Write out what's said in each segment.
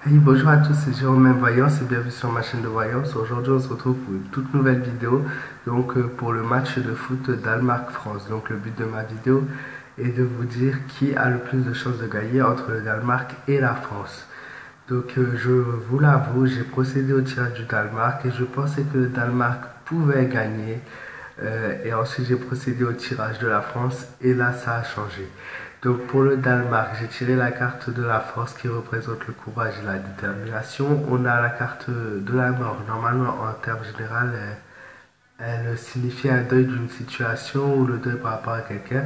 Hey, bonjour à tous, c'est Jérôme M. Voyance et bienvenue sur ma chaîne de Voyance. Aujourd'hui, on se retrouve pour une toute nouvelle vidéo pour le match de foot Danemark-France. Donc, le but de ma vidéo est de vous dire qui a le plus de chances de gagner entre le Danemark et la France. Donc, je vous l'avoue, j'ai procédé au tirage du Danemark et je pensais que le Danemark pouvait gagner. Et ensuite, j'ai procédé au tirage de la France et là, ça a changé. Donc pour le Danemark, j'ai tiré la carte de la force qui représente le courage et la détermination. On a la carte de la mort. Normalement, en termes général, elle signifie un deuil d'une situation ou le deuil par rapport à quelqu'un.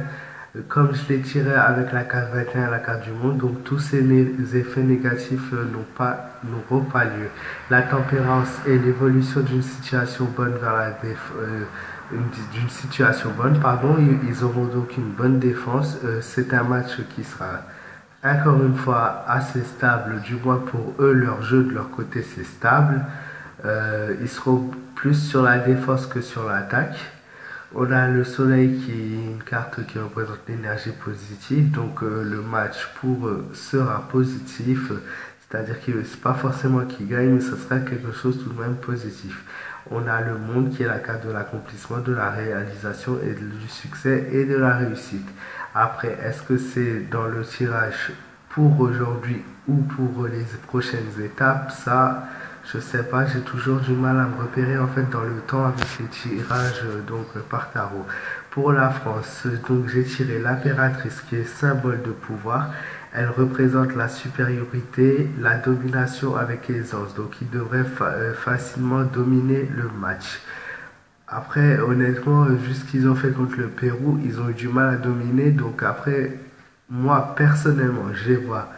Comme je l'ai tiré avec la carte 21, la carte du monde, donc tous ces effets négatifs n'auront pas lieu. La tempérance et l'évolution d'une situation bonne vers d'une situation bonne, pardon, ils auront donc une bonne défense. C'est un match qui sera encore une fois assez stable, du moins pour eux, leur jeu de leur côté c'est stable. Ils seront plus sur la défense que sur l'attaque. On a le soleil qui est une carte qui représente l'énergie positive, donc le match pour eux sera positif, c'est-à-dire que c'est pas forcément qui gagne, mais ce sera quelque chose tout de même positif. On a le monde qui est la carte de l'accomplissement, de la réalisation et du succès et de la réussite. Après, est-ce que c'est dans le tirage pour aujourd'hui ou pour les prochaines étapes? Ça, je sais pas, j'ai toujours du mal à me repérer en fait dans le temps avec les tirages par tarot. Pour la France, donc j'ai tiré l'impératrice qui est symbole de pouvoir. Elle représente la supériorité, la domination avec aisance. Donc il devrait facilement dominer le match. Après, honnêtement, vu ce qu'ils ont fait contre le Pérou, ils ont eu du mal à dominer. Donc après, moi personnellement, je les vois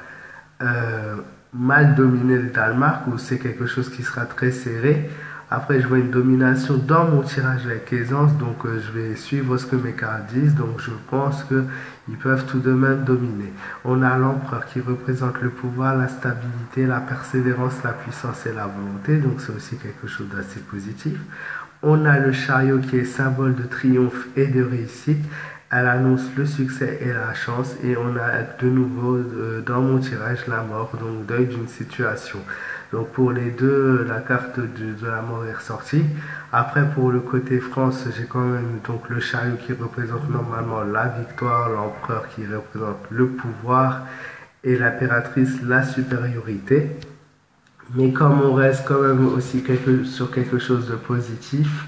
mal dominer le Danemark ou c'est quelque chose qui sera très serré. Après, je vois une domination dans mon tirage avec aisance, donc je vais suivre ce que mes cartes disent. Donc, je pense qu'ils peuvent tout de même dominer. On a l'empereur qui représente le pouvoir, la stabilité, la persévérance, la puissance et la volonté. Donc, c'est aussi quelque chose d'assez positif. On a le chariot qui est symbole de triomphe et de réussite. Elle annonce le succès et la chance. Et on a de nouveau dans mon tirage la mort, donc deuil d'une situation. Donc pour les deux, la carte de la mort est ressortie. Après pour le côté France, j'ai quand même donc le chariot qui représente normalement la victoire, l'empereur qui représente le pouvoir et l'impératrice la supériorité. Mais comme on reste quand même aussi sur quelque chose de positif,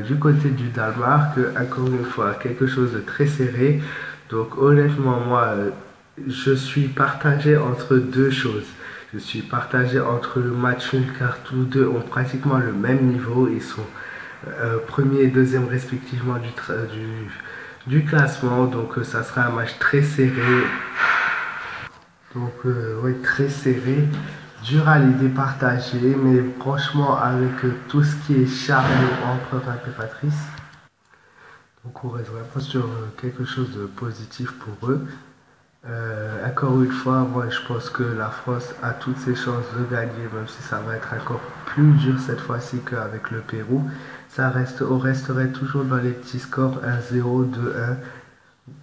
du côté du Danemark, encore une fois, quelque chose de très serré. Donc honnêtement, moi, je suis partagé entre deux choses. Je suis partagé entre le match nul car tous deux ont pratiquement le même niveau. Ils sont premier et deuxième respectivement du classement. Donc ça sera un match très serré. Donc oui, très serré. Dur à les départager, mais franchement, avec tout ce qui est chariot, empereur, impératrice, donc on reste vraiment sur quelque chose de positif pour eux. Encore une fois, moi je pense que la France a toutes ses chances de gagner, même si ça va être encore plus dur cette fois-ci qu'avec le Pérou. On resterait toujours dans les petits scores 1-0, 2-1,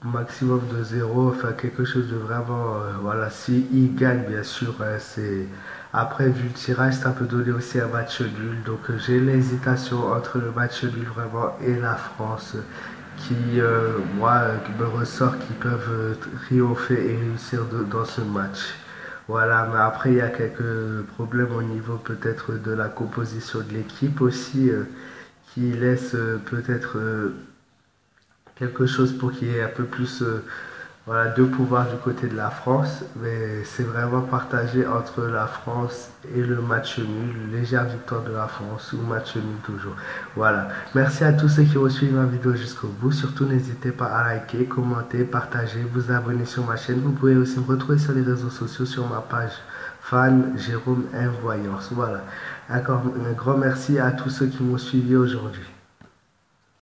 maximum de 0, enfin quelque chose de vraiment, voilà, si ils gagnent bien sûr, c'est... Après, vu le tirage, ça peut donner aussi un match nul. Donc j'ai l'hésitation entre le match nul vraiment et la France qui, me ressort qu'ils peuvent triompher et réussir dans ce match. Voilà, mais après, il y a quelques problèmes au niveau peut-être de la composition de l'équipe aussi qui laisse peut-être quelque chose pour qu'il y ait un peu plus voilà, de pouvoir du côté de la France. Mais c'est vraiment partagé entre la France et le match nul. Légère victoire de la France ou match nul toujours. Voilà. Merci à tous ceux qui ont suivi ma vidéo jusqu'au bout. Surtout, n'hésitez pas à liker, commenter, partager, vous abonner sur ma chaîne. Vous pouvez aussi me retrouver sur les réseaux sociaux sur ma page fan Jérôme M. Voyance. Voilà. Encore un grand merci à tous ceux qui m'ont suivi aujourd'hui.